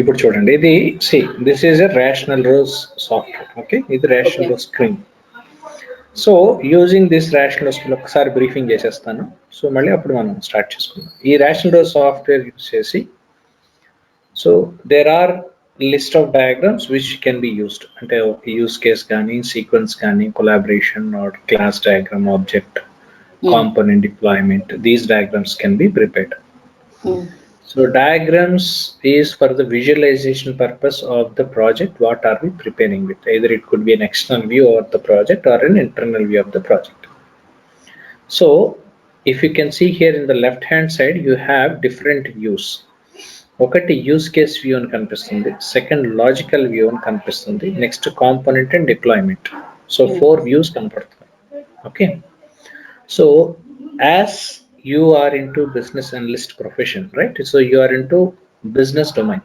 ఇప్పుడు చూడండి ఇది see this is a Rational Rose software. Okay, ఇది Rational Okay. Rose screen. So using this Rational Rose ఒకసారి briefing చేసేస్తాను. సో మళ్ళీ అప్పుడు మనం స్టార్ట్ చేసుకుందాం. ఈ రేషనల్ రోస్ సాఫ్ట్వేర్ యూజ్ చేసి so there are list of diagrams which can be used, అంటే ఒక యూస్ కేస్ కానీ సీక్వెన్స్ కానీ collaboration or class diagram object Mm. component deployment, these diagrams can be prepared. Mm. So diagrams is for the visualization purpose of the project. What are we preparing with? Either it could be an external view of the project or an internal view of the project. So if you can see here in the left hand side, you have different views. ఒకటి use case view అని కనిపిస్తుంది, second logical view అని కనిపిస్తుంది, next component and deployment. So Mm. 4 views కనపడుతున్నాయి. Okay, so as you are into business analyst profession, right? So you are into business domain.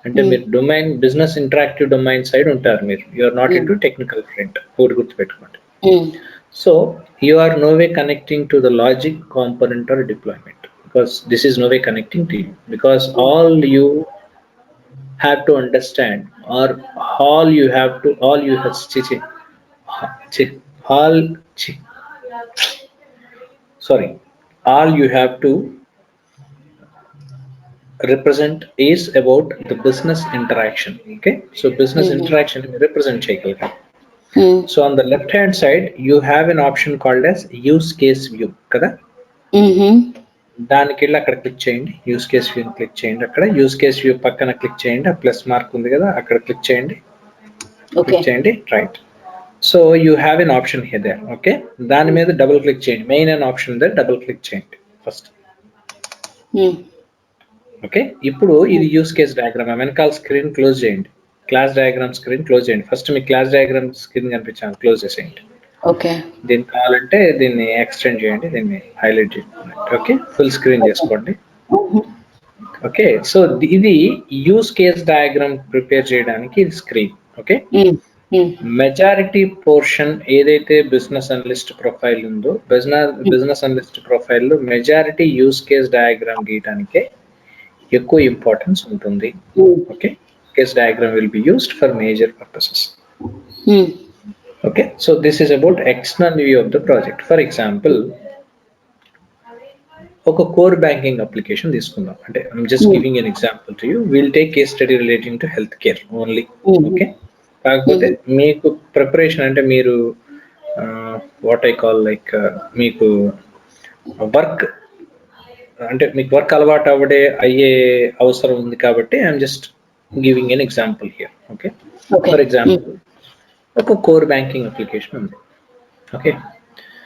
అంటే మీరు Mm. Domain business interactive domain side ఉంటారు మీరు. You are not into Mm. Technical front, ఒకటి గుర్తుపెట్టుకోండి. Mm. So you are no way connecting to the logic component or deployment, because this is no way connecting to you, because Mm. all you have to understand, or all you have all sorry, all you have to represent is about the business interaction. Okay, so business Mhm. interaction represent చేయగలగాలి. Mm. So on the left hand side you have an option called as use case view కదా. Mhm. దానికి వెళ్ళి అక్కడ click చేయండి, use case view click చేయండి. అక్కడ use case view పక్కన click చేయండి, ఆ ప్లస్ మార్క్ ఉంది కదా అక్కడ క్లిక్ చేయండి. Click Okay. చేయండి, right. So you have an option here there. Okay, దాని మీద డబుల్ క్లిక్ చేయండి, మెయిన్ అన్ ఆప్షన్ దగ్గర డబుల్ క్లిక్ చేయండి ఫస్ట్. Mm. ఓకే, ఇప్పుడు ఇది Mm. Use case diagram. వెనకాల స్క్రీన్ క్లోజ్ చేయండి, క్లాస్ డయాగ్రామ్ స్క్రీన్ క్లోజ్ చేయండి. ఫస్ట్ మీ క్లాస్ డయాగ్రామ్ స్క్రీన్ కనిపించాలి, క్లోజ్ చేసేయండి. Okay. దీనికి కావాలంటే దీన్ని ఎక్స్టెండ్ చేయండి, దీన్ని హైలైట్ చేయండి. Okay, full screen Okay. చేసుకోండి. Mhm. ఓకే, సో ఇది యూస్ కేస్ డయాగ్రామ్ ప్రిపేర్ చేయడానికి ఇది screen. Okay, Mm. Mm. Majority portion ఏదైతే బిజినెస్ అనలిస్ట్ ప్రొఫైల్ ఉందో, Mm. బిజినెస్ అనలిస్ట్ ప్రొఫైల్లో మెజారిటీ యూస్ కేస్ డయాగ్రామ్ గీయడానికే ఎక్కువ ఇంపార్టెన్స్ ఉంటుంది. Mm. Okay, case diagram will be used for major purposes. Mm. Okay, so this is about external view of the project. For example ఒక core banking application తీసుకుందాం. అంటే I'm just Mm. Giving an example to you. Will take case study relating to health care only. Okay, Mhm. కాకపోతే Mhm. మీకు preparation అంటే మీరు what I call like మీకు work, అంటే మీకు వర్క్ అలవాటు అయ్యే అవసరం ఉంది కాబట్టి I'm just giving an example here. Okay, for Okay. Example Mm. ఒక కోర్ బ్యాంకింగ్ అప్లికేషన్ ఉంది. Okay,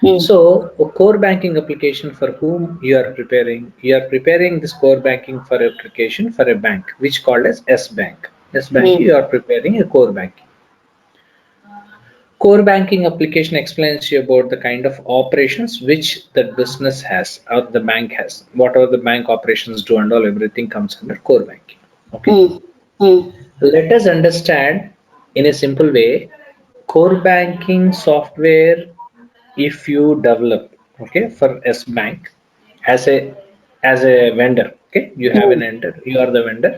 Mm. so a core banking application for whom you are preparing this core banking for application for a bank which called as S bank. S bank Mm. you are preparing a core banking. Core banking application explains you about the kind of operations which the business has or the bank has. Whatever the bank operations do and all, everything comes under core banking. Okay. Mm. Mm. Let us understand in a simple way core banking software. If you develop, okay, for S bank as a vendor, okay, you have an Mm. vendor, you are the vendor,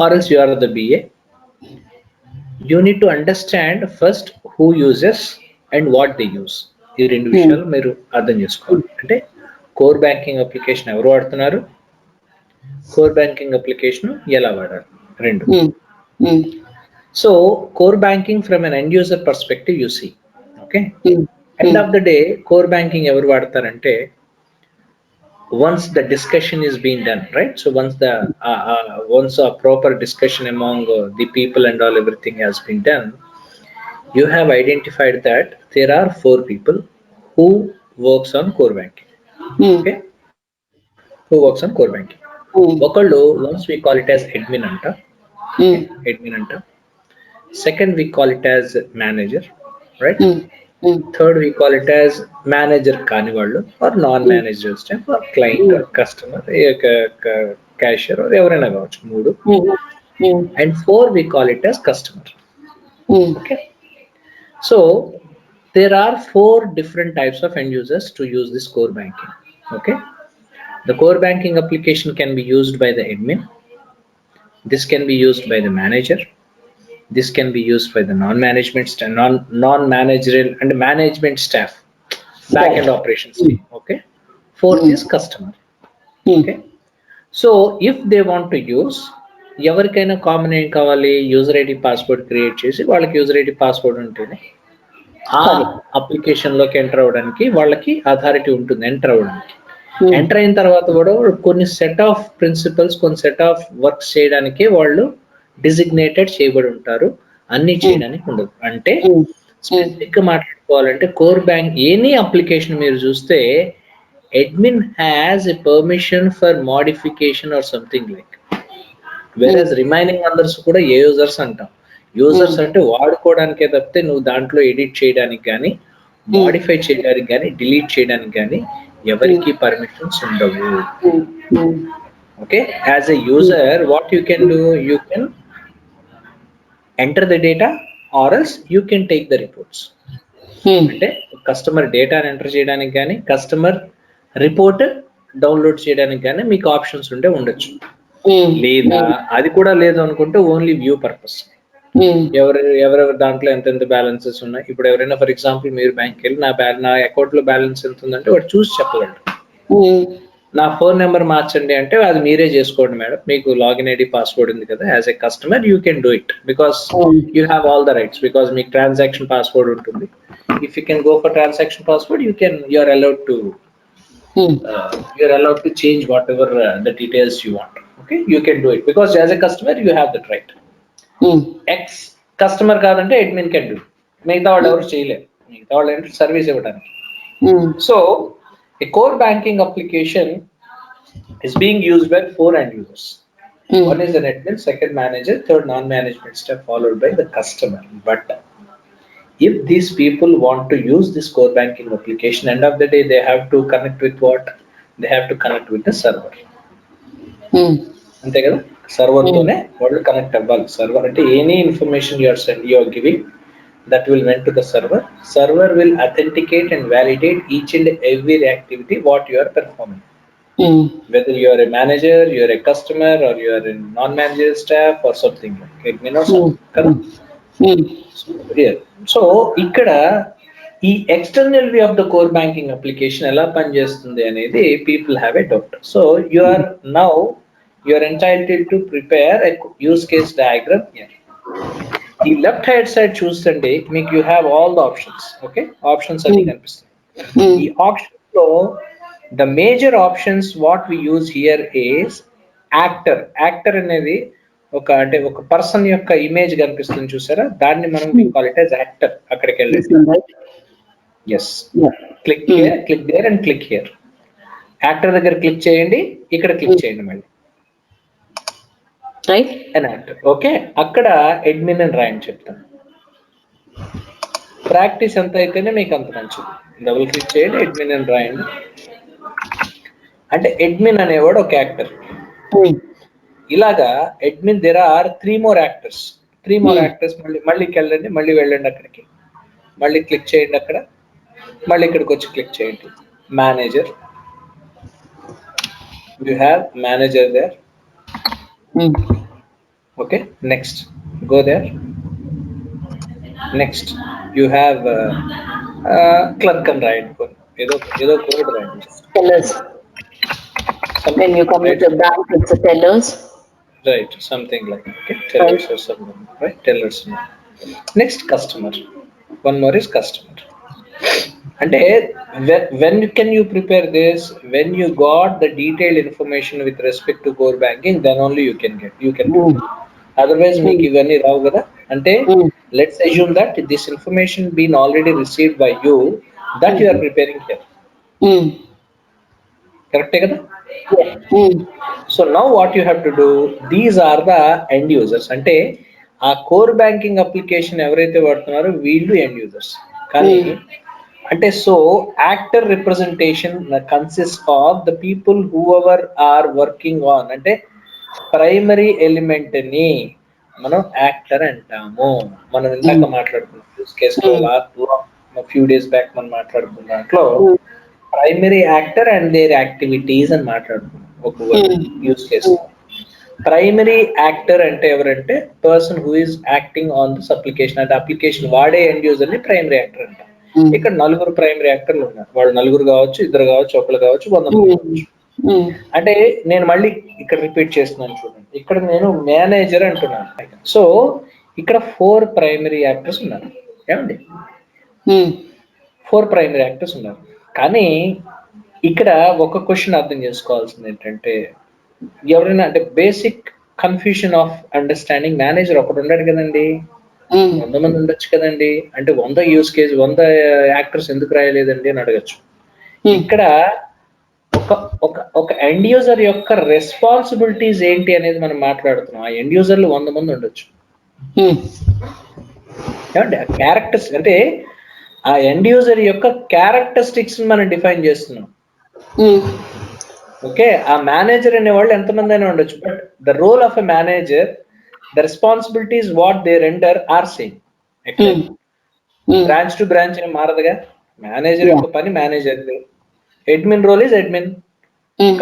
or else you are the BA. You need to understand first who uses and what they use. ఈ రెండు Mm. విషయాలు మీరు అర్థం చేసుకోవాలి. అంటే core banking application ఎవరు వాడుతున్నారు, core banking application ఎలా వాడాలి, రెండు. Mm. Mm. So core banking from an end user perspective you see. Okay, Mm. End of Mm. The day core banking ఎవరు వాడతారంటే once the discussion is being done, right? So once a proper discussion among the people and all everything has been done, you have identified that there are 4 people who works on core banking. Mm. Okay, who works on core banking. Mm. Okallo, once we call it as admin anta. Okay, Mm. admin anta. Second we call it as manager, right? Mm. Mm. Third we call it as manager కాని వాళ్ళు or non Mm. Manager staff or client or Mm. Customer, cashier or ఎవరైనా కావచ్చు, మూడు. Mhm. Mm. And 4 we call it as customer. Mm. Okay, so there are 4 different types of end users to use this core banking. Okay, the core banking application can be used by the admin, This can be used by the manager. This can be used by the non-management staff, non-managerial and management staff, back-end Right. operations team. Okay. Fourth is customer. Okay. So if they want to use, ఎవరికైనా common ఏం కావాలి, user ID password create చేసి వాళ్ళకి user ID password ఉంటేనే ఆ అప్లికేషన్లోకి enter అవ్వడానికి వాళ్ళకి authority ఉంటుంది ఎంటర్ అవ్వడానికి. ఎంటర్ అయిన తర్వాత కూడా కొన్ని సెట్ ఆఫ్ ప్రిన్సిపల్స్, కొన్ని సెట్ ఆఫ్ వర్క్స్ చేయడానికే వాళ్ళు డిజిగ్నేటెడ్ చేయబడి ఉంటారు, అన్ని చేయడానికి ఉండదు. అంటే స్పెసిఫిక్గా మాట్లాడుకోవాలంటే కోర్ బ్యాంక్ ఎనీ అప్లికేషన్ మీరు చూస్తే admin has a permission for modification or something like, whereas remaining others కూడా ఏ యూజర్స్ అంటాం. యూజర్స్ అంటే వాడుకోవడానికే తప్పితే నువ్వు దాంట్లో ఎడిట్ చేయడానికి కానీ, మోడిఫై చేయడానికి కానీ, డిలీట్ చేయడానికి కానీ ఎవరికి పర్మిషన్స్ ఉండవు. Okay. As a user what you can do, you can enter the data or else you can take the reports. అంటే కస్టమర్ డేటాని ఎంటర్ చేయడానికి కానీ, కస్టమర్ రిపోర్ట్ డౌన్లోడ్ చేయడానికి కానీ మీకు ఆప్షన్స్ ఉంటే ఉండొచ్చు. లేదా అది కూడా లేదు అనుకుంటే ఓన్లీ వ్యూ పర్పస్, ఎవరెవరి దాంట్లో ఎంతెంత బ్యాలెన్సెస్ ఉన్నాయి. ఇప్పుడు ఎవరైనా ఫర్ ఎగ్జాంపుల్ మీరు బ్యాంక్కి వెళ్ళి నా అకౌంట్లో బ్యాలెన్స్ ఎంత ఉందంటే వాడు చూసి చెప్పగలరు. నా ఫోన్ నెంబర్ మార్చండి అంటే అది మీరే చేసుకోండి మేడం, మీకు లాగిన్ ఐడి పాస్వర్డ్ ఉంది కదా, as a customer you can do it because you have all the rights, because మీకు ట్రాన్సాక్షన్ పాస్వర్డ్ ఉంటుంది. If you can go for transaction password you are allowed to change whatever the details you want. Okay, you can do it because as a customer you have that right. X customer కాదంటే admin can do, మిగతా వాళ్ళు ఎవరు చేయలేరు, మిగతా వాళ్ళు ఏంటి service ఇవ్వడానికి. So a core banking application is being used by 4 end users. One is an admin, second manager, third non-management staff, followed by the customer. But if these people want to use this core banking application, end of the day they have to connect with what? They have to connect with the server. అంతే కదా, server తోనే వాళ్ళు connect అవ్వాలి. Server అంటే any information you are giving that will went to the server. Server will authenticate and validate each and every activity what you are performing. Whether you are a manager, you are a customer, or you are in non-managerial staff or something like admin or something. కదా. So ఇక్కడ ఈ external view of the core banking application ఎలా పనిచేస్తుంది అనేది people have a doubt. So you are now you are entitled to prepare a use case diagram here. ఈ left hand side చూస్తుంటే మీకు you have all the options. Okay, options అన్ని కనిపిస్తాయి. ఈ options లో the major options what we use here is actor. Actor అనేది అంటే ఒక పర్సన్ యొక్క ఇమేజ్ కనిపిస్తుంది చూసారా, దాన్ని మనం కాల్ ఇట్ యాజ్ యాక్టర్. అక్కడికి వెళ్ళండి. Yes, click here, click there and click here. Actor దగ్గర క్లిక్ చేయండి, ఇక్కడ క్లిక్ చేయండి మళ్ళీ. And actor. ఓకే, అక్కడ అడ్మిన్ అని రాయని చెప్తాను. ప్రాక్టీస్ ఎంత అయితేనే మీకు అంత మంచిది. డబుల్ క్లిక్ చేయండి, అడ్మిన్ అని రాయండి. అంటే అడ్మిన్ అనేవాడు ఒక యాక్టర్. ఇలాగా admin there are 3 more actors. 3 more actors. మళ్ళీ వెళ్ళండి, మళ్ళీ వెళ్ళండి అక్కడికి, మళ్ళీ క్లిక్ చేయండి అక్కడ, మళ్ళీ ఇక్కడికి వచ్చి క్లిక్ చేయండి. Manager, you have manager there. Okay, next go there. Next you have clerk అని రాయండి, ఏదో కోడ్ రాయండి. When you come to the bank, it's a tellers. Right, something like okay, tellers or something, right? Tellers. Next, customer. One more is customer. And when can you prepare this? When you got the detailed information with respect to core banking, then only you can do it. Otherwise, మీకు ఇవన్నీ రావు కదా. అంటే let's assume that this information been already received by you, that you are preparing here. Correct కదా? So now what you have to do, these are the end users. అంటే ఆ core banking application ఎవరైతే వాడుతున్నారో వీళ్ళు end users. కానీ అంటే so actor representation consist of the people who ever are working on. అంటే primary element ని మనం actor అంటాము. మనం ఇందాక మాట్లాడుకున్నాం యూస్ కేస్ లో, ఫ్యూ డేస్ బ్యాక్ మనం మాట్లాడుకున్న దాంట్లో primary actor and their activities అని మాట్లాడుకున్నాం ఒక యూస్ కేస్. ప్రైమరీ యాక్టర్ అంటే ఎవరంటే person who is acting on this application, అంటే అప్లికేషన్ వాడే ఎండ్ యూజర్ ని ప్రైమరీ యాక్టర్ అంట. ఇక్కడ నలుగురు ప్రైమరీ యాక్టర్లు ఉన్నారు. వాళ్ళు నలుగురు కావచ్చు, ఇద్దరు కావచ్చు, ఒకరు కావచ్చు, 100 మంది కావచ్చు. అంటే నేను మళ్ళీ ఇక్కడ రిపీట్ చేస్తున్నాను చూడండి. ఇక్కడ నేను మేనేజర్ అంటున్నాను. సో ఇక్కడ 4 ప్రైమరీ యాక్టర్స్ ఉన్నారు. ఏమండి? 4 ప్రైమరీ యాక్టర్స్ ఉన్నారు. కానీ ఇక్కడ ఒక క్వశ్చన్ అర్థం చేసుకోవాల్సింది ఏంటంటే, ఎవరైనా అంటే basic confusion of understanding, manager ఒకటి ఉండడు కదండి, 100 మంది ఉండొచ్చు కదండి. అంటే 100 యూస్ కేస్ 100 యాక్టర్స్ ఎందుకు రాయలేదండి అని అడగచ్చు. ఇక్కడ ఒక ఎండ్ యూజర్ యొక్క రెస్పాన్సిబిలిటీస్ ఏంటి అనేది మనం మాట్లాడుతున్నాం. ఆ ఎండ్ యూజర్లు 100 మంది ఉండొచ్చు. ఏమంటే క్యారెక్టర్స్ అంటే ఆ ఎండ్ యూజర్ యొక్క క్యారెక్టరిస్టిక్స్ మనం డిఫైన్ చేస్తున్నాం. ఓకే, ఆ మేనేజర్ అనేవాళ్ళు ఎంతమంది అయినా ఉండొచ్చు, but the role of a manager, the responsibilities what they render are same. Branch to branch ఏం మారదుగా. మేనేజర్ యొక్క పని manager, admin role is admin.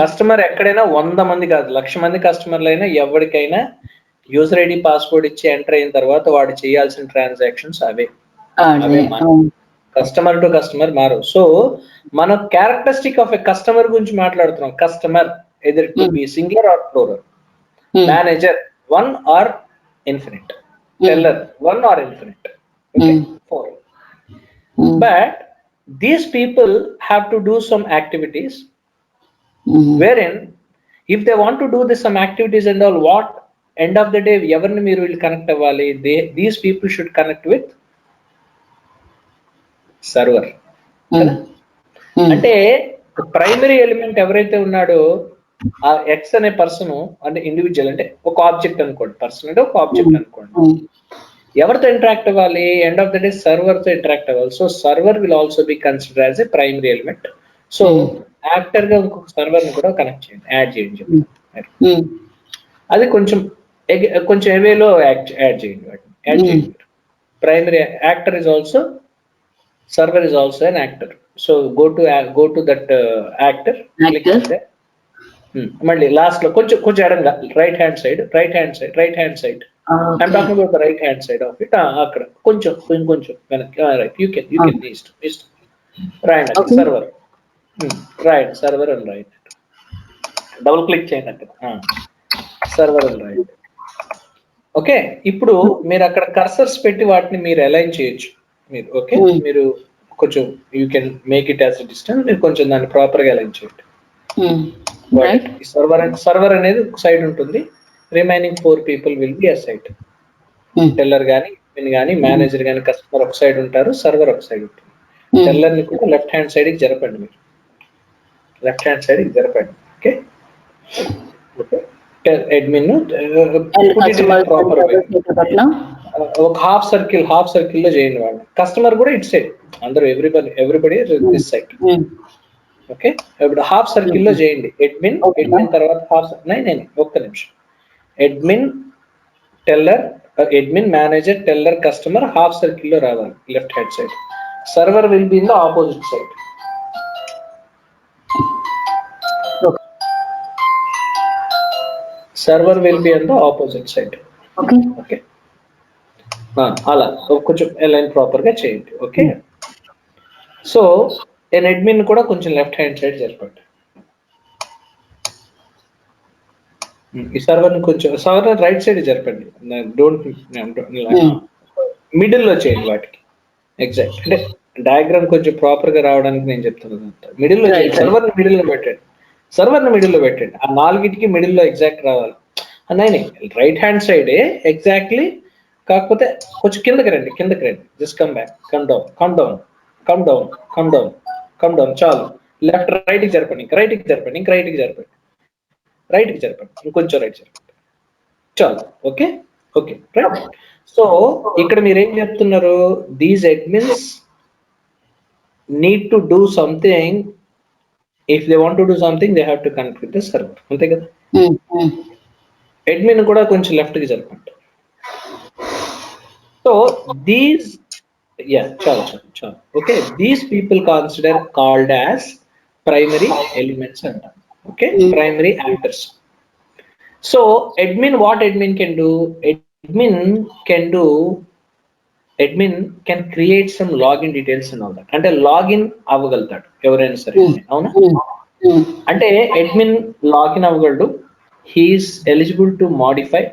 Customer ఎక్కడైనా 100 మంది కాదు, 1,00,000 మంది కస్టమర్లు అయినా ఎవరికైనా యూజర్ ఐడి పాస్వర్డ్ ఇచ్చి ఎంటర్ అయిన తర్వాత వాడు చేయాల్సిన ట్రాన్సాక్షన్స్ అవే కస్టమర్ టు కస్టమర్ మారు. సో మనం క్యారెక్టరిస్టిక్ ఆఫ్ ఎ కస్టమర్ గురించి మాట్లాడుతున్నాం. Customer either to be singular or plural, manager 1 or infinite, teller 1 or infinite. Okay, 4. But these people have to do some activities wherein if they want to do some activities and all, what end of the day evarni meer will connect avvali, these people should connect with server. అంటే primary element ఎవరైతే ఉన్నాడో ఆ X అనే person అంటే individual, అంటే ఒక object అనుకోండి, person అంటే ఒక ఆబ్జెక్ట్ అనుకోండి, ఎవరితో ఇంటరాక్ట్ అవ్వాలి, end of the day server తో ఇంటరాక్ట్ అవ్వాలి. So server will also be consider as a primary element. So actor గా ఇంకొక సర్వర్ ని కూడా కనెక్ట్ చేయండి, యాడ్ చేయండి చెప్పండి. అది కొంచెం ఎవేలో యాడ్ చేయండి. Primary actor is also, server is also an actor. So go to that actor, click on that. మళ్ళీ లాస్ట్ లో కొంచెం ఎడంగా right hand side I'm talking about the right hand side of it. అక్కడ కొంచెం వెనక్కి, right, you can east రాయండి server, రాయండి server అని రాయండి, డబుల్ క్లిక్ చేయండి అక్కడ సర్వర్ అని రాయండి. ఓకే, ఇప్పుడు మీరు అక్కడ కర్సర్స్ పెట్టి వాటిని మీరు అలైన్ చేయొచ్చు మీరు. ఓకే, మీరు కొంచెం you can make it as a distance, మీరు కొంచెం దాన్ని ప్రాపర్ గా అలైన్ చేయండి. సర్వర్ అనేది ఒక సైడ్ ఉంటుంది, remaining 4 people will be aside. Teller గానీ, అడ్మిన్ గానీ, మేనేజర్ గానీ, కస్టమర్ ఒక సైడ్ ఉంటారు, సర్వర్ ఒక సైడ్ ఉంటుంది. టెల్లర్ ని కూడా లెఫ్ట్ హ్యాండ్ సైడ్ కి జరపండి మీరు, లెఫ్ట్ హ్యాండ్ సైడ్ కి జరపండి. ఓకే, అడ్మిన్ ప్రాపర్ ఒక హాఫ్ సర్కిల్ లో చేయండి వాళ్ళు. కస్టమర్ కూడా ఇట్ సైడ్, అందరూ ఎవ్రీబడి దిస్ సైడ్. ఓకే, ఇప్పుడు హాఫ్ సర్కిల్ లో చేయండి. అడ్మిన్ తర్వాత హాఫ్, ఒక్క నిమిషం. Admin, teller, admin, manager, teller, customer half circle లో రావాలి left hand side. Server will be in the opposite side. Server will be on the opposite side. Okay, అలా కొంచెం అలైన్ ప్రాపర్ గా చేయండి. ఓకే, సో ఎన్ admin కూడా కొంచెం left hand side జరపండి. ఈ server కొంచెం సర్వర్ రైట్ సైడ్ జరపండి. డోంట్ మిడిల్ లో చేయండి వాటికి. ఎగ్జాక్ట్, అంటే డయాగ్రామ్ కొంచెం ప్రాపర్ గా రావడానికి నేను చెప్తున్నాను. మిడిల్ లో చేయండి, సర్వర్ ని మిడిల్ లో పెట్టండి. ఆ 4టికి మిడిల్ లో ఎగ్జాక్ట్ రావాలి. రైట్ హ్యాండ్ సైడే ఎగ్జాక్ట్లీ, కాకపోతే కొంచెం కిందకి రండి. Just come back, come down. చాలు. లెఫ్ట్ రైట్ కి జరపండి, ఇంక రైట్ కి జరపండి, ఇంకొంచెం రైట్ జరపండి. చాలు. Okay, right. సో ఇక్కడ మీరేం చెప్తున్నారు, these admins need to do something. If they want to do something, they have to connect with the server, అంతే కదా. అడ్మిన్ కూడా కొంచెం లెఫ్ట్ కి జరపండి. సో దీస్ చాలు. Okay, these people called as primary elements అంటారు. Okay, primary actors. So admin, what admin can do? Admin can create some login details and all that. అంటే login అవ్వగలుగుతాడు ఎవరైనా సరే admin, అవునా? అంటే అడ్మిన్ లాగిన్ అవ్వగలడు. He's eligible to modify,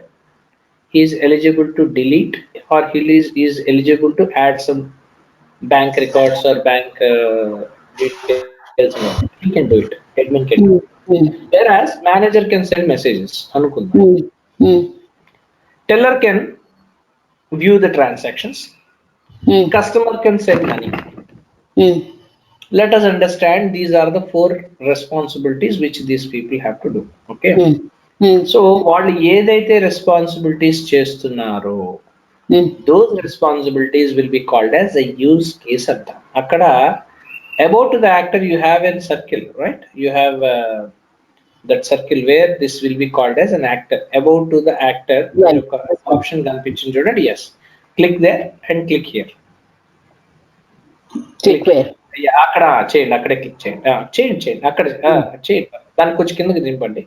he's eligible to delete, or he's eligible to add some bank records or bank details and all that. He can do it. Admin can do it. Whereas manager can send messages. Anukunda. Teller can view the transactions. Customer can send money. Let us understand these are the 4 responsibilities which these people have to do. Okay. So వాళ్ళు ఏదైతే responsibilities చేస్తున్నారో those responsibilities will be called as a use case అంటాం. అక్కడ about the actor you have a circle, right? You have that circle where this will be called as an actor. About to the actor, option కనిపించింది చూడండి. Yes, click there and click here. Click where? అక్కడ చేయండి, అక్కడే click చేయండి, అక్కడ చేయండి. దానికి కొంచెం కిందకి దింపండి.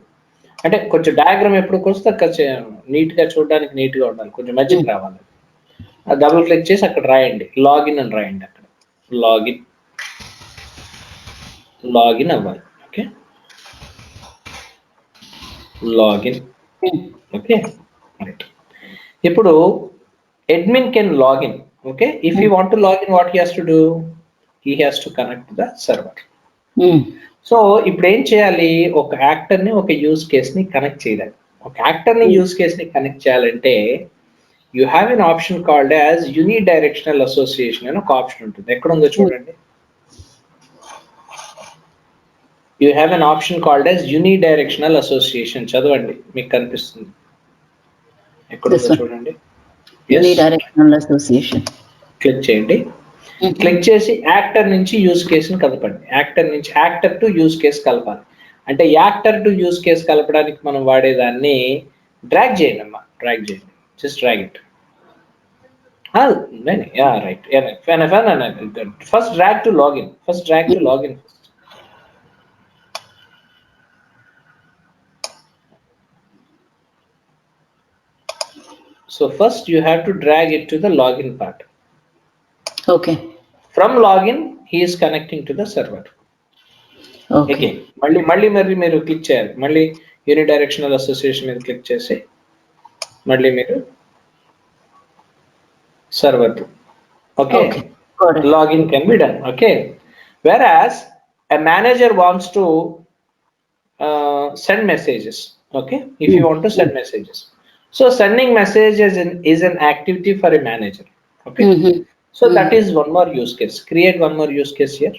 అంటే కొంచెం డయాగ్రామ్ ఎప్పుడు వస్తే నీట్ గా చూడడానికి నీట్ గా ఉండాలి, కొంచెం మధ్యకి రావాలి. డబుల్ క్లిక్ చేసి అక్కడ రాయండి, లాగిన్ అని రాయండి. అక్కడ లాగిన్ అవ్వాలి. Okay, login. Okay, right. ఇప్పుడు admin can log in. Okay, if you want to log in, what he has to do? He has to connect to the server. So ఇప్పుడు ఏం చేయాలి? ఒక యాక్టర్ ని ఒక యూజ్ కేస్ ని connect చేయాలి. ఒక యాక్టర్ ని యూజ్ కేస్ ని కనెక్ట్ చేయాలంటే you have an option called as unidirectional association అని ఒక ఆప్షన్ ఉంటుంది. ఎక్కడ ఉందో చూడండి. You have an option called as unidirectional association. చదవండి, మీకు కనిపిస్తుంది. ఎక్కడ ఉందో చూడండి. యూనిడైరెక్షనల్ అసోసియేషన్ క్లిక్ చేయండి. క్లిక్ చేసి యాక్టర్ నుంచి యూజ్ కేస్ ని కలపండి. యాక్టర్ టు యూజ్ కేస్ కలపాలి. అంటే యాక్టర్ టు యూజ్ కేస్ కలపడానికి మనం వాడేదాన్ని డ్రాగ్ చేయండి అమ్మా, డ్రాగ్ చేయండి. Just drag it. Right. First drag to login. So first you have to drag it to the login part. Okay. From login, he is connecting to the server. Okay. Again, మళ్ళీ మీరు click చేయాలి. మళ్ళీ unidirectional association మీద click చేసి మళ్ళీ మీరు server. Okay. Login can be done. Okay. Whereas a manager wants to send messages. Okay. If you want to send messages. So sending messages is an activity for a manager. Okay. So that is one more use case. Create one more use case here.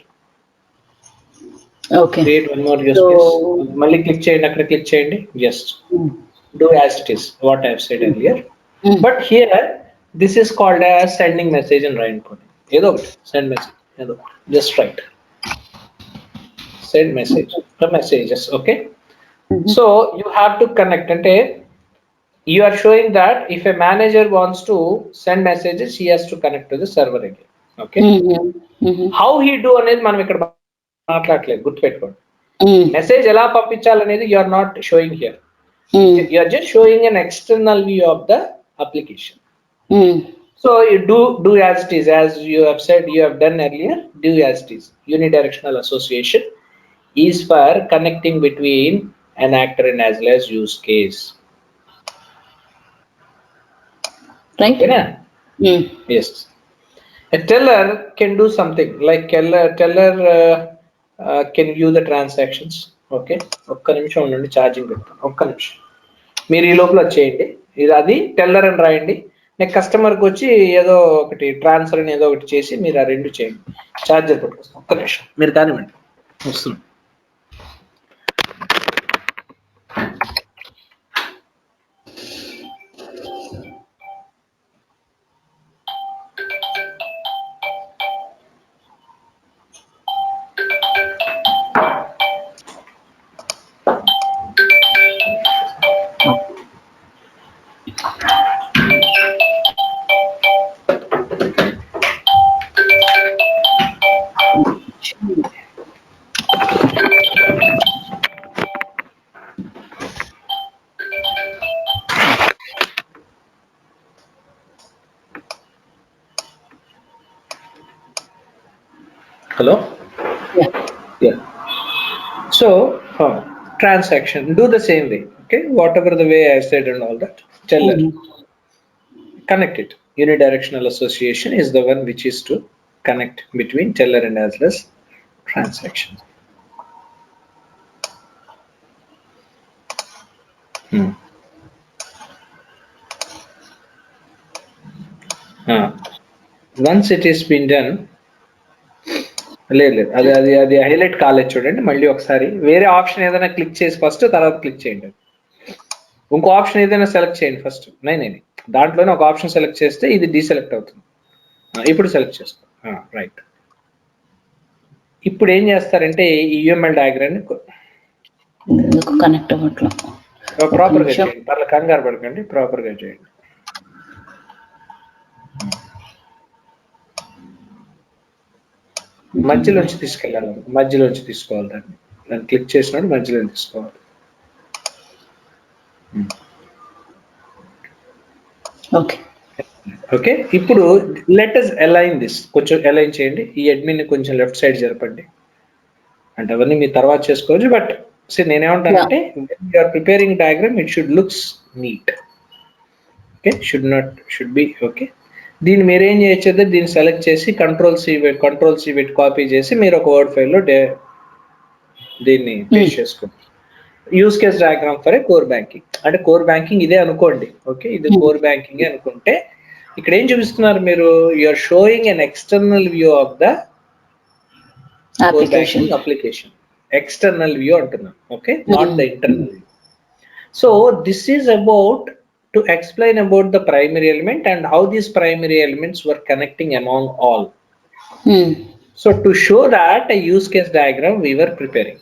Okay. Create one more use case. Malli click cheyandi, akkada click cheyandi. Just do as it is, what I have said earlier. But here, this is called as sending message and write code. Edo send message. Just write. Send message. The messages. Okay. So you have to connect. And you are showing that if a manager wants to send messages, he has to connect to the server again. Okay. How he do అనేది మనం ఇక్కడ మాట్లాడలేదు, గుర్తుపెట్టుకోండి. Message ఎలా పంపించాలనేది you are not showing here. You are just showing an external view of the application. So you do as it is, as you have said, you have done earlier. Do as it is. Unidirectional association is for connecting between an actor and as well as use case. Right? Yes. A teller can do something like teller can view the transactions. Okay. ఒక్క నిమిషం ఉండండి, charging పెడతాను. ఒక్క నిమిషం మీరు ఈ లోపల చేయండి. ఇది అది టెల్లర్ అని రాయండి. నెక్స్ట్ కస్టమర్కి వచ్చి ఏదో ఒకటి ట్రాన్స్ఫర్ అని ఏదో ఒకటి చేసి మీరు ఆ రెండు చేయండి. ఛార్జర్ పట్టుకొస్తాం. ఒక్క నిమిషం మీరు కానివ్వండి, వస్తుంది. Hello? Yeah. Yeah. So, transaction, do the same way. Okay, whatever the way I said and all that. Teller, connect it. Unidirectional association is the one which is to connect between teller and as well as transaction. Once it is been done, లేదు అది అది అది highlight కాలేదు చూడండి, మళ్ళీ ఒకసారి వేరే option ఏదైనా క్లిక్ చేసి ఫస్ట్ తర్వాత క్లిక్ చేయండి. ఇంకో ఆప్షన్ ఏదైనా సెలెక్ట్ చేయండి ఫస్ట్. నేను దాంట్లోనే ఒక ఆప్షన్ సెలెక్ట్ చేస్తే ఇది డీసెలెక్ట్ అవుతుంది. ఇప్పుడు సెలెక్ట్ చేసుకో. రైట్. ఇప్పుడు ఏం చేస్తారంటే ఈ యూఎంఎల్ డయాగ్రామ్ కనెక్ట్ అవ్వట్లా. ప్రాపర్గా చేయండి, పర్లేదు కంగారు పడకండి, ప్రాపర్గా చేయండి. మధ్యలోంచి తీసుకెళ్ళాలి, మధ్యలోంచి తీసుకోవాలి దాన్ని క్లిక్ చేసినప్పుడు మధ్యలో తీసుకోవాలి. ఓకే. ఓకే, ఇప్పుడు లెట్ us అలైన్ దిస్. కొంచెం అలైన్ చేయండి, ఈ అడ్మిన్ కొంచెం లెఫ్ట్ సైడ్ జరపండి. అంటే అవన్నీ మీరు తర్వాత చేసుకోవచ్చు, బట్ నేనేమంటానంటే you're preparing diagram, it should looks neat. Okay, should be okay. దీన్ని మీరు ఏం చేయొచ్చు, దీన్ని సెలెక్ట్ చేసి కంట్రోల్ సి పెట్టి కాపీ చేసి మీరు ఒక వర్డ్ ఫైల్లో దీన్ని పేస్ట్ చేసుకోండి. Use case diagram for a core banking. అంటే కోర్ బ్యాంకింగ్ ఇదే అనుకోండి. ఓకే, ఇది కోర్ బ్యాంకింగ్ అనుకుంటే ఇక్కడ ఏం చూపిస్తున్నారు మీరు, you're showing an external view of the core banking application. External view అంటున్నాం. Okay, not the internal view. So this is about to explain about the primary element and how these primary elements were connecting among all. So to show that a use case diagram we were preparing.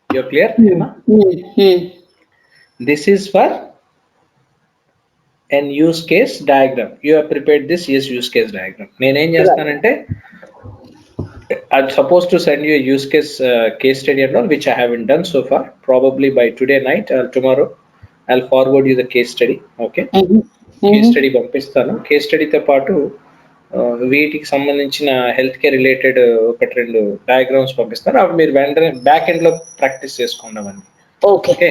You're clear? This is for an use case diagram. You have prepared this use case diagram. నేను ఏం చేస్తానంటే I'm supposed to send you a use case case study and all, which I haven't done so far. Probably by today night or tomorrow I'll forward you the case study. Okay, case study పంపిస్తాను. Case స్టడీతో పాటు వీటికి సంబంధించిన health care related ఒకటి రెండు diagrams పంపిస్తాను. అవి మీరు వెంటనే బ్యాక్ ఎండ్ లో ప్రాక్టీస్ చేసుకుందామని. ఓకే,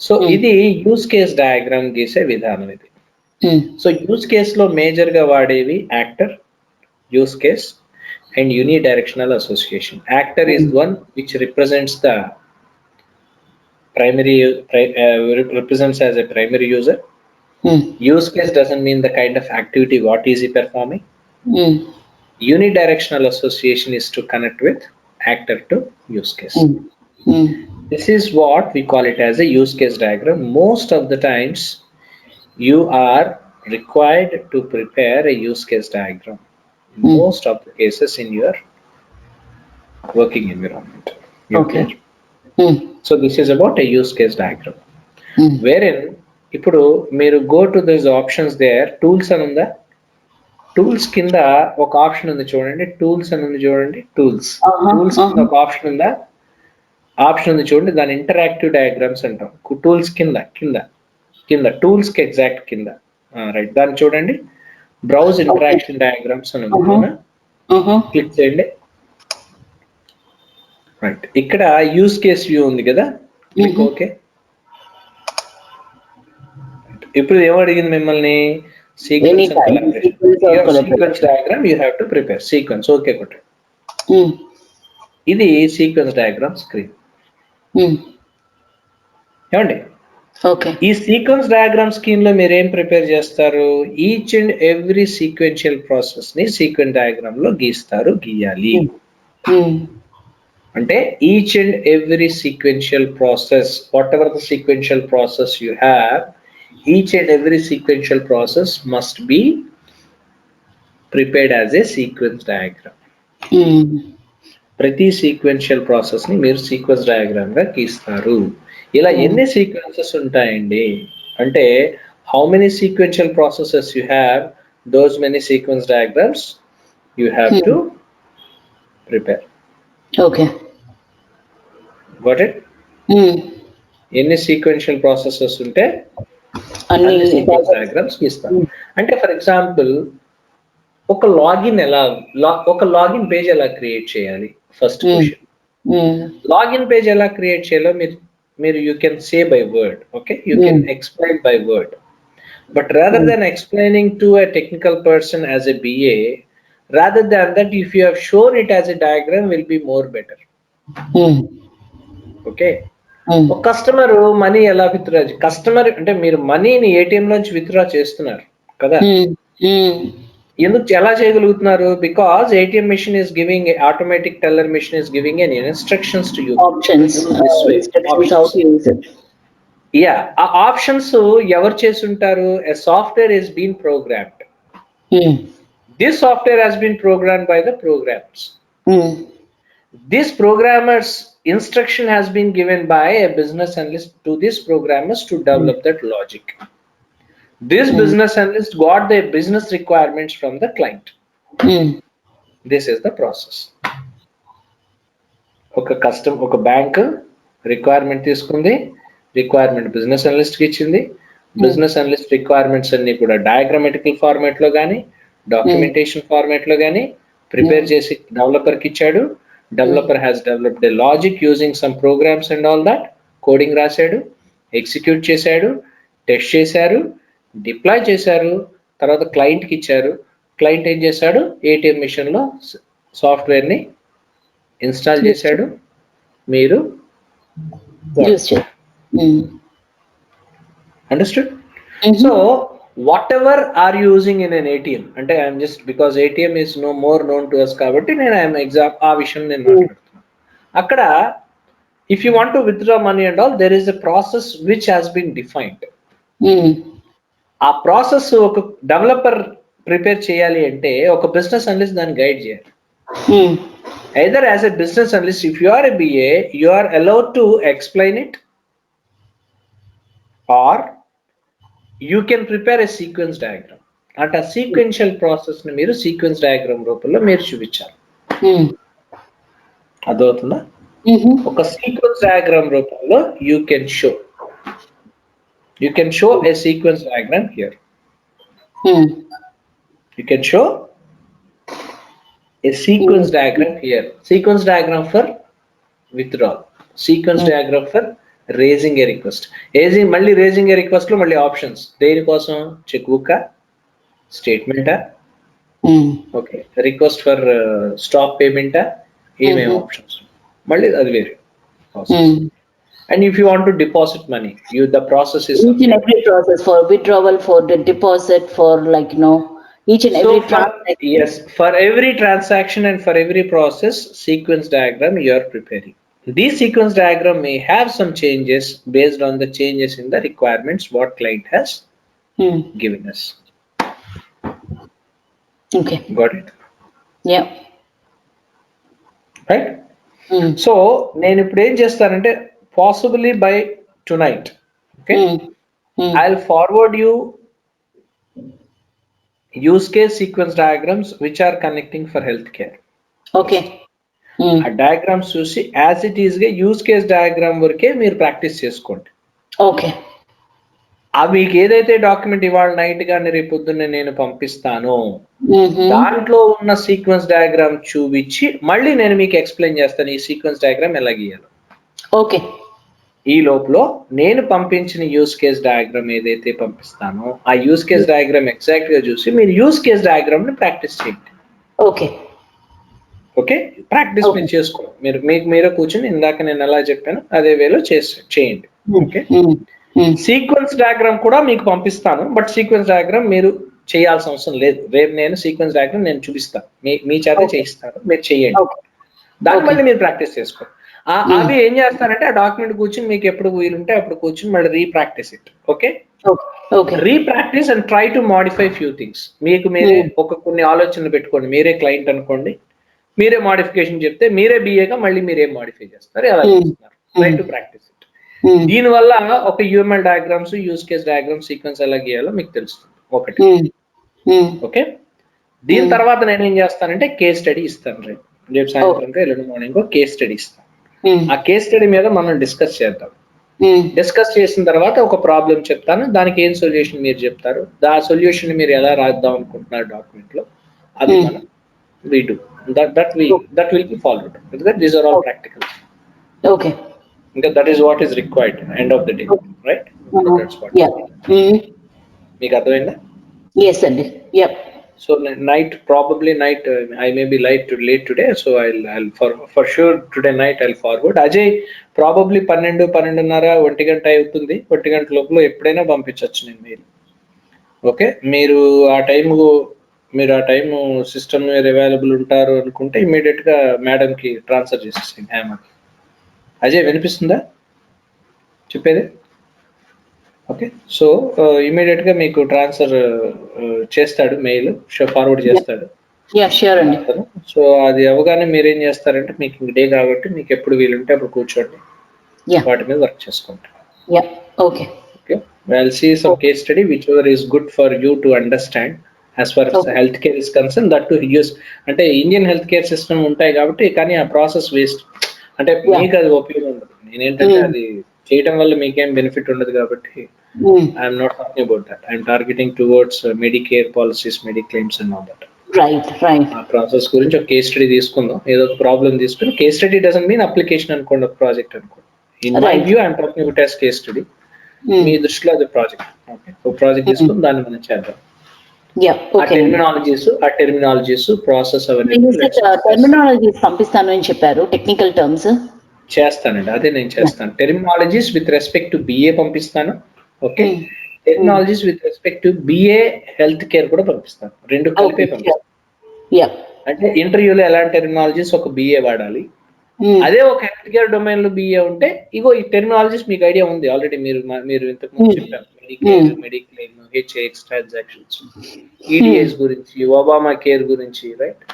సో ఇది యూస్ కేస్ డయాగ్రామ్ గీసే విధానం ఇది. సో యూస్ కేస్ లో మేజర్ గా వాడేవి actor, use case and unidirectional association. Actor is one which represents the represents as a primary user. Use case doesn't mean the kind of activity what is he performing. Unidirectional association is to connect with actor to use case. This is what we call it as a use case diagram. Most of the times you are required to prepare a use case diagram. Most of the cases in your working environment. Okay. So this is about a use case diagram. Wherein ఇప్పుడు మీరు go to these options there, tools అని ఉందా, tools కింద ఒక option ఉంది చూడండి, tools అని ఉంది చూడండి, టూల్స్ కింద ఒక ఆప్షన్ ఉందా, ఆప్షన్ ఉంది చూడండి, దాని ఇంటరాక్టివ్ డయాగ్రామ్స్ అంటాం. టూల్స్ కింద టూల్స్ కి ఎగ్జాక్ట్ కింద రైట్, దాన్ని చూడండి, బ్రౌజ్ ఇంటరాక్షన్ డయాగ్రామ్స్ అని ఉంది. క్లిక్ చేయండి. రైట్, ఇక్కడ యూస్ కేస్ వ్యూ ఉంది కదా, క్లిక్ ఓకే. ఇప్పుడు ఏమడిగింది మిమ్మల్ని, sequence and collaboration. Sequence diagram you have to prepare sequence. Okay కొట్టండి. ఇది సీక్వెన్స్ డయాగ్రామ్ స్క్రీన్. ఏమండి, ఈ సీక్వెన్స్ డయాగ్రామ్ స్క్రీన్ లో మీరు ఏం ప్రిపేర్ చేస్తారు, each and every sequential process ని సీక్వెన్స్ డయాగ్రామ్ లో గీయాలి. అంటే each and every sequential process, what ever the sequential process you have, each and every sequential process must be prepared as a sequence diagram. ప్రతి sequential process ని మీరు sequence diagram గా గీస్తారు. ఇలా ఎన్ని సీక్వెన్సెస్ ఉంటాయండి అంటే, how many sequential processes you have, those many sequence diagrams you have to prepare. Okay, got it? ఎన్ని సీక్వెన్షియల్ ప్రాసెసెస్ ఉంటే అన్ని సీక్వెన్స్ డయాగ్రామ్స్ గీస్తారు. అంటే ఫర్ ఎగ్జాంపుల్ ఒక లాగిన్ పేజ్ ఎలా క్రియేట్ చేయాలి? First question. లాగిన్ పేజ్ ఎలా క్రియేట్ చేయాలో మీరు you can say by word. Okay, you can explain by word. But rather than explaining to a technical person as a BA, rather than that, if you have shown it as a diagram, will be more better. Okay. ఒక customer money ఎలా withdraw, customer అంటే మీరు మనీని ATM నుంచి withdraw చేస్తున్నారు కదా, ఎందుకు ఎలా చేయగలుగుతున్నారు? Because ATM machine is giving, automatic teller machine is giving an instructions to you. Yeah, ఆ ఆప్షన్స్ ఎవరు చేసుంటారు? A software is been programmed. This software has been programmed by the programmers. This programmer's instruction has been given by a business analyst to these programmers to develop that logic. This business analyst got the business requirements from the client. This is the process. ఒక bank requirement తీసుకుంది, requirement business analyst కి ఇచ్చింది. Business analyst requirements అన్ని కూడా diagrammatical format లో కానీ documentation format లో కానీ ప్రిపేర్ చేసి డెవలపర్ కి ఇచ్చాడు. Developer has developed a logic using some programs and all that. Coding రాశాడు, ఎగ్జిక్యూట్ చేశాడు, టెస్ట్ చేశారు, డిప్లాయ్ చేశారు, తర్వాత క్లయింట్కి ఇచ్చారు. క్లయింట్ ఏం చేశాడు? ఏటీఎం మిషన్లో సాఫ్ట్వేర్ని ఇన్స్టాల్ చేశాడు, మీరు understood? So whatever are you using in an ATM, అంటే I'm just because ATM is no more known to us కాబట్టి నేను ఆ విషయం నేను మాట్లాడుతున్నాను. అక్కడ if you want to withdraw money and all, there is a process which has been defined. ఆ process ఒక డెవలపర్ ప్రిపేర్ చేయాలి అంటే ఒక బిజినెస్ అనలిస్ట్ దాన్ని గైడ్ చేయాలి. either as a business analyst, if you are a BA, you are allowed to explain it, or you can prepare a sequence diagram. అంటే ఆ sequential process ని మీరు సీక్వెన్స్ డయాగ్రామ్ రూపంలో మీరు చూపించాలి. అదవుతుందా? ఒక సీక్వెన్స్ డయాగ్రామ్ రూపంలో you can show a sequence diagram here. You can show a sequence diagram here. Sequence diagram for withdrawal, sequence diagram for raising a request. మళ్ళీ రేజింగ్ ఏ రిక్వెస్ట్ లో మళ్ళీ options దేనికోసం? చెక్ బుక్, స్టేట్మెంటా, okay, request for stop పేమెంటా, ఏమేమి options, మళ్ళీ అది వేరే process. And if you want to deposit money, the process is each and every process for withdrawal, for the deposit, for each and every transaction. Yes, for every transaction and for every process, sequence diagram you are preparing. This sequence diagram may have some changes based on the changes in the requirements what client has given us. Okay. Got it? Yeah. Right? So, నేను ఇప్పుడు ఏం చేస్తానంటే possibly by tonight, okay, I'll forward you use case sequence diagrams which are connecting for healthcare. Okay. ఆ diagrams చూసి as it is గా use case diagram వరకే మీరు practice చేసుకోండి. ఓకే. మీకు ఏదైతే డాక్యుమెంట్ ఇవాళ నైట్ గానీ రేపు పొద్దున్నే నేను పంపిస్తానో దాంట్లో ఉన్న సీక్వెన్స్ డయాగ్రామ్ చూపించి మళ్ళీ నేను మీకు ఎక్స్ప్లెయిన్ చేస్తాను ఈ సీక్వెన్స్ డయాగ్రామ్ ఎలా గీయాలో. ఓకే. ఈ లోపల నేను పంపించిన యూజ్ కేస్ డయాగ్రామ్ ఏదైతే పంపిస్తానో ఆ యూజ్ కేస్ డయాగ్రామ్ ఎగ్జాక్ట్ గా చూసి మీరు యూజ్ కేస్ డయాగ్రామ్ ని ప్రాక్టీస్ చేయండి. ఓకే. ఓకే, ప్రాక్టీస్ మీరు చేసుకోండి. మీకు మీరే కూర్చొని ఇందాక నేను ఎలా చెప్పాను అదే వేలో చేయండి. ఓకే, సీక్వెన్స్ డయాగ్రామ్ కూడా మీకు పంపిస్తాను, బట్ సీక్వెన్స్ డయాగ్రామ్ మీరు చేయాల్సిన అవసరం లేదు. రేపు నేను సీక్వెన్స్ డయాగ్రామ్ నేను చూపిస్తాను, మీ చేత చేయిస్తాను, మీరు చేయండి. దాన్ని మళ్ళీ మీరు ప్రాక్టీస్ చేసుకోండి. అవి ఏం చేస్తారంటే ఆ డాక్యుమెంట్ కూర్చొని మీకు ఎప్పుడు వీలుంటే అప్పుడు కూర్చొని మళ్ళీ repractice it. Okay, repractice and try to modify few things. మీకు మీరే కొన్ని ఆలోచనలు పెట్టుకోండి. మీరే క్లయింట్ అనుకోండి, మీరే మాడిఫికేషన్ చెప్తే మీరే బిఏగా మళ్ళీ మీరేం మాడిఫై చేస్తారు, ఎలా చేస్తున్నారు. Try to practice it. దీనివల్ల ఒక UML diagrams, use case diagram sequence ఎలా గీయాలో మీకు తెలుస్తుంది ఒకటి. ఓకే, దీని తర్వాత నేను ఏం చేస్తానంటే కేస్ స్టడీ ఇస్తాను. రేపు సాయంత్రం ఎల్లుండి మార్నింగ్ కేస్ స్టడీ ఇస్తాను. ఆ కేస్ స్టడీ మీద మనం డిస్కస్ చేద్దాం. డిస్కస్ చేసిన తర్వాత ఒక ప్రాబ్లం చెప్తాను, దానికి ఏం సొల్యూషన్ మీరు చెప్తారు, ఆ సొల్యూషన్ మీరు ఎలా రాద్దాం అనుకుంటున్నారు డాక్యుమెంట్ లో, అది మనం we do that will be followed because these are all practical. Okay. Because that is what is required end of the day, right? So that's what. Yeah. మీకు అర్థమైందా? Yes, అండి. Yep. So probably night, I may be late today, so I'll for sure today night I'll forward. Ajay probably 12:30 1 గంట అవుతుంది. 1 గంట లోపల ఎప్పుడైనా పంపించవచ్చు నేను మెయిల్. ఓకే, మీరు ఆ టైం సిస్టమ్ మీద అవైలబుల్ ఉంటారు అనుకుంటే ఇమీడియట్ గా మేడం కి ట్రాన్స్ఫర్ చేసేసింది హేమకి. అజయ్ వినిపిస్తుందా చెప్పేది? ఓకే, సో ఇమీడియట్ గా మీకు ట్రాన్స్ఫర్ చేస్తాడు, మెయిల్ ఫార్వర్డ్ చేస్తాడు. Sure అండి. సో అది అవగానే మీరేం చేస్తారంటే, మీకు డే కాబట్టి మీకు ఎప్పుడు వీలుంటే అప్పుడు కూర్చోండి, వాటి మీద వర్క్ చేసుకోండి. Okay. I'll see some case study whichever is good for you to understand as far as healthcare is concerned. That to use అంటే ఇండియన్ హెల్త్ కేర్ సిస్టమ్ ఉంటాయి కాబట్టి, కానీ ఆ ప్రాసెస్ వేస్ట్. అంటే మీకు అది ఉపయోగం ఉండదు. నేనేంటంటే అది చేయడం వల్ల మీకేం బెనిఫిట్ ఉండదు కాబట్టి I'm not talking about that. I'm targeting towards Medicare policies, mediclaims and all that. Right. ఆ ప్రాసెస్ గురించి ఒక కేస్ స్టడీ తీసుకుందాం. ఏదో ఒక ప్రాబ్లం తీసుకుని, case study doesn't mean application అనుకోండి, ఒక ప్రాజెక్ట్ అనుకోండి. In my view I'm talking about as case study. మీ దృష్టిలో అది ప్రాజెక్ట్. ఓకే, ఒక ప్రాజెక్ట్ తీసుకుని దాన్ని మనం చేద్దాం. ఆ టెర్మినాలజీస్ ప్రాసెస్ అవన్నీ టెర్మినాలజీస్ పంపిస్తాను అని చెప్పారు. టెక్నికల్ టర్మ్స్ చేస్తానండి, అదే నేను చేస్తాను. Terminologies with respect to BA పంపిస్తాను. Okay, technologies with respect to BA health care కూడా పంపిస్తాను. రెండు కలిపే పంపిస్తాను. అంటే ఇంటర్వ్యూలో ఎలాంటి టెర్మినాలజీస్ ఒక బిఏ వాడాలి, అదే ఒక హెల్త్ కేర్ డొమైన్ లో బిఏ ఉంటే ఇగో ఈ టెర్మినాలజీస్ మీకు ఐడియా ఉంది ఆల్రెడీ. మీరు ఇంతకు ముందు చెప్పారు, మెడికేర్, మెడిక్లెయిమ్, హెచ్ఐఎక్స్ ట్రాన్సాక్షన్స్, ఈడిఎస్ గురించి, ఒబామా కేర్ గురించి, రైట్?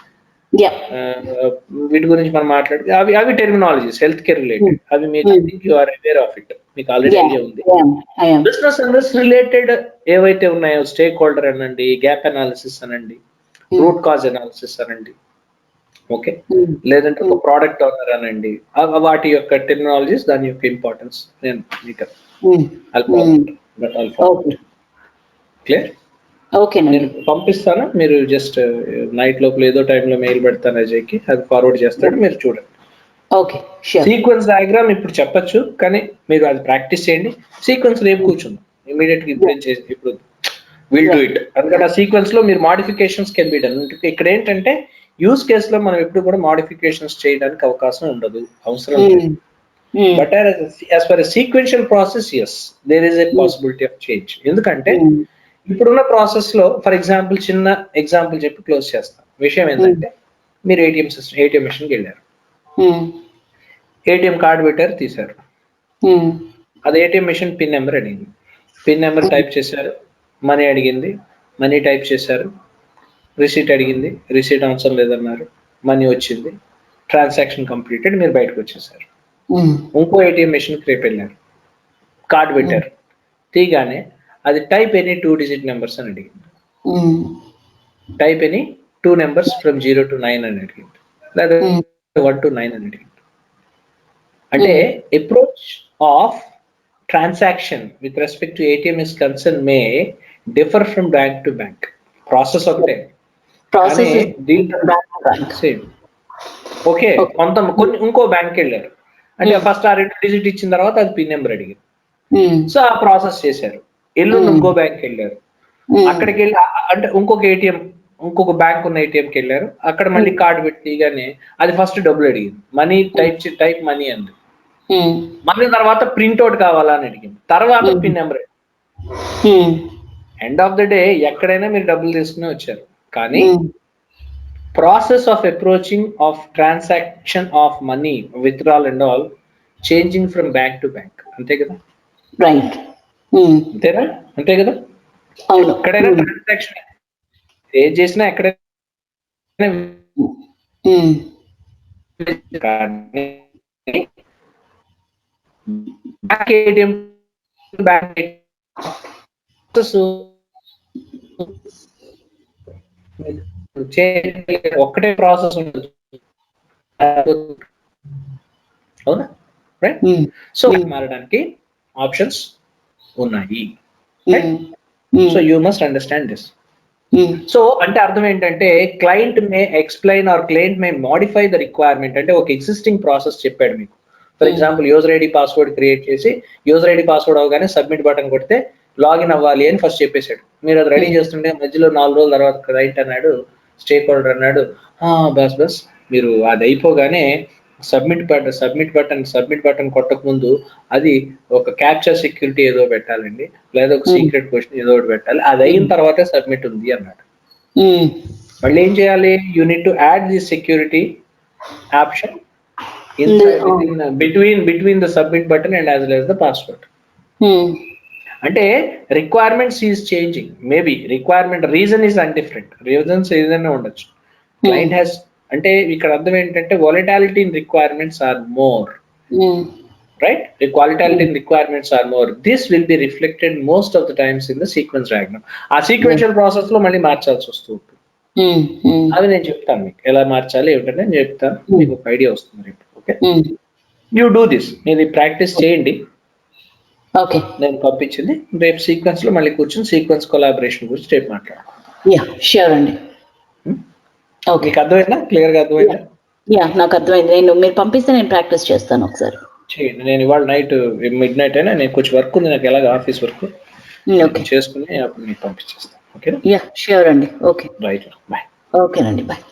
వీటి గురించి మనం మాట్లాడితే అవి టెర్మినాలజీస్ హెల్త్ కేర్ రిలేటెడ్. అవి మీకు I think you are aware of it, మీకు ఆల్రెడీ ఐడియా ఉంది. బిజినెస్ అనలిస్ట్ రిలేటెడ్ ఏవైతే ఉన్నాయో, స్టేక్ హోల్డర్ అనండి, గ్యాప్ అనాలిసిస్ అనండి, రూట్ కాజ్ అనాలిసిస్ అనండి, ఓకే, లేదంటే ఒక ప్రోడక్ట్ ఓనర్ అనండి, వాటి యొక్క టెక్నాలజీస్, దాని యొక్క ఇంపార్టెన్స్ నేను మీకు క్లియర్. నేను పంపిస్తాను, మీరు జస్ట్ నైట్ లోపల ఏదో టైంలో మెయిల్ పెడతాను అజయ్కి, అది ఫార్వర్డ్ చేస్తాడు, మీరు చూడండి. సీక్వెన్స్ డయాగ్రామ్ ఇప్పుడు చెప్పచ్చు, కానీ మీరు అది ప్రాక్టీస్ చేయండి. సీక్వెన్స్ రేపు కూర్చుందాం, ఇమీడియట్ గా ఇప్పుడు విల్ డూ ఇట్. అందుకని ఆ సీక్వెన్స్ లో మీరు మాడిఫికేషన్స్ కెన్ బి డన్. ఇక్కడ ఏంటంటే యూస్ కేస్ లో మనం ఎప్పుడు కూడా మాడిఫికేషన్స్ చేయడానికి అవకాశం ఉండదు, అవసరం లేదు. But as for sequential process, yes, there is a possibility of change. ఎందుకంటే ఇప్పుడున్న ప్రాసెస్ లో, ఫర్ ఎగ్జాంపుల్ చిన్న ఎగ్జాంపుల్ చెప్పి క్లోజ్ చేస్తాం. విషయం ఏంటంటే, మీరు ఏటీఎం మిషన్కి వెళ్ళారు, ఏటీఎం కార్డు పెట్టారు, తీశారు. అది ఏటీఎం మిషన్ పిన్ నెంబర్ అడిగింది, పిన్ నెంబర్ టైప్ చేశారు, మనీ అడిగింది, మనీ టైప్ చేశారు, రిసీట్ అడిగింది, రిసీట్ అవసరం లేదన్నారు, మనీ వచ్చింది, ట్రాన్సాక్షన్ కంప్లీటెడ్, మీరు బయటకు వచ్చేసారు. ఇంకో ఏటీఎం మిషన్కి రేపు వెళ్ళారు, కార్డు పెట్టారు, తీగానే అది టైప్ ఎనీ 2 digit నెంబర్స్ అని అడిగింది, type any 2 numbers from 0 to 9 అని అడిగింది, లేదా 1 to 9 అని అడిగింది. అంటే approach of transaction with respect to ATM is concern May differ from bank to bank. Process ఒకటే, సేమ్. ఓకే, ఇంకో బ్యాంక్ వెళ్ళారు అంటే ఫస్ట్ ఆ 2 digit ఇచ్చిన తర్వాత అది పిన్ నెంబర్ అడిగింది, సో ఆ ప్రాసెస్ చేశారు. ఎల్లుండి ఇంకో బ్యాంక్ వెళ్ళారు, అక్కడికి వెళ్ళి అంటే ఇంకొక బ్యాంక్ ఉన్న ఏటీఎంకి వెళ్ళారు, అక్కడ మళ్ళీ కార్డు పెట్టిగానే అది ఫస్ట్ డబ్బులు అడిగింది, మనీ టైప్ మనీ అంది, మళ్ళీ తర్వాత ప్రింట్అవుట్ కావాలా అని అడిగింది, తర్వాత pin number. End of the day ఎక్కడైనా మీరు డబ్బులు తీసుకుని వచ్చారు, కానీ process of approaching of transaction of money withdrawal and all changing from bank to bank. అంతే కదా? రైట్. అంతేనా? అంతే కదా? ఎక్కడైనా ట్రాన్సాక్షన్ ఏం చేసినా ఎక్కడైనా ఒక్కటే ప్రాసెస్ ఉండదు, అవునా? రైట్. సో మారడానికి ఆప్షన్స్ ఉన్నాయి. So you must understand this. So అంటే అర్థం ఏంటంటే client may explain or client may modify the requirement. అంటే ఒక ఎగ్జిస్టింగ్ ప్రాసెస్ చెప్పాడు మీకు. For example user ID password create చేసి యూజర్ ఐడి పాస్వర్డ్ అవగానే సబ్మిట్ బటన్ కొడితే లాగిన్ అవ్వాలి అని ఫస్ట్ చెప్పేశాడు. మీరు అది రెడీ చేస్తుంటే మధ్యలో 4 రోజుల తర్వాత క్లయింట్ అన్నాడు, స్టేక్ హోల్డర్ అన్నాడు, బస్ మీరు అది అయిపోగానే సబ్మిట్ బటన్ కొట్టక ముందు అది ఒక క్యాప్చర్ సెక్యూరిటీ ఏదో పెట్టాలండి, లేదా ఒక సీక్రెట్ క్వశ్చన్ ఏదో ఒకటి పెట్టాలి, అది అయిన తర్వాతే సబ్మిట్ ఉంది అన్నాడు. మళ్ళీ ఏం చేయాలి? You need to add the security option between the submit button and as well as the password. అంటే requirements is changing, maybe requirement reason is different, reasons ఏదైనా ఉండొచ్చు. క్లయింట్ హ్యాస్ అంటే ఇక్కడ అర్థం ఏంటంటే volatility in requirements are more, right? The quality in requirements are more. This will be reflected most of the times in the sequence diagram. ఆ sequential process లో మళ్ళీ మార్చాల్సి వస్తుంది. అది నేను చెప్తాను మీకు ఎలా మార్చాలి ఏమిటంటే నేను చెప్తాను, మీకు ఒక ఐడియా వస్తుంది. ఓకే, యూ డూ దిస్, మీరు ప్రాక్టీస్ చేయండి. ఓకే, నేను పంపించింది రేపు సీక్వెన్స్ లో మళ్ళీ కూర్చొని సీక్వెన్స్ కొలాబరేషన్ గురించి రేపు మాట్లాడతాను. ష్యూర్ అండి. ఓకే, మీకు అర్థమైందా? క్లియర్ గా అర్థమైందా? నాకు అర్థమైంది. మీరు పంపిస్తే నేను ప్రాక్టీస్ చేస్తాను ఒకసారి. చేయండి. నేను ఇవాళ నైట్ మిడ్ నైట్ అయినా నేను కొంచెం వర్క్ ఉంది నాకు, ఎలాగ ఆఫీస్ వర్క్ చేసుకుని అప్పుడు మీకు పంపించేస్తాను. ఓకే, ష్యూర్ అండి. Okay, right, bye. ఓకేనండి, బాయ్.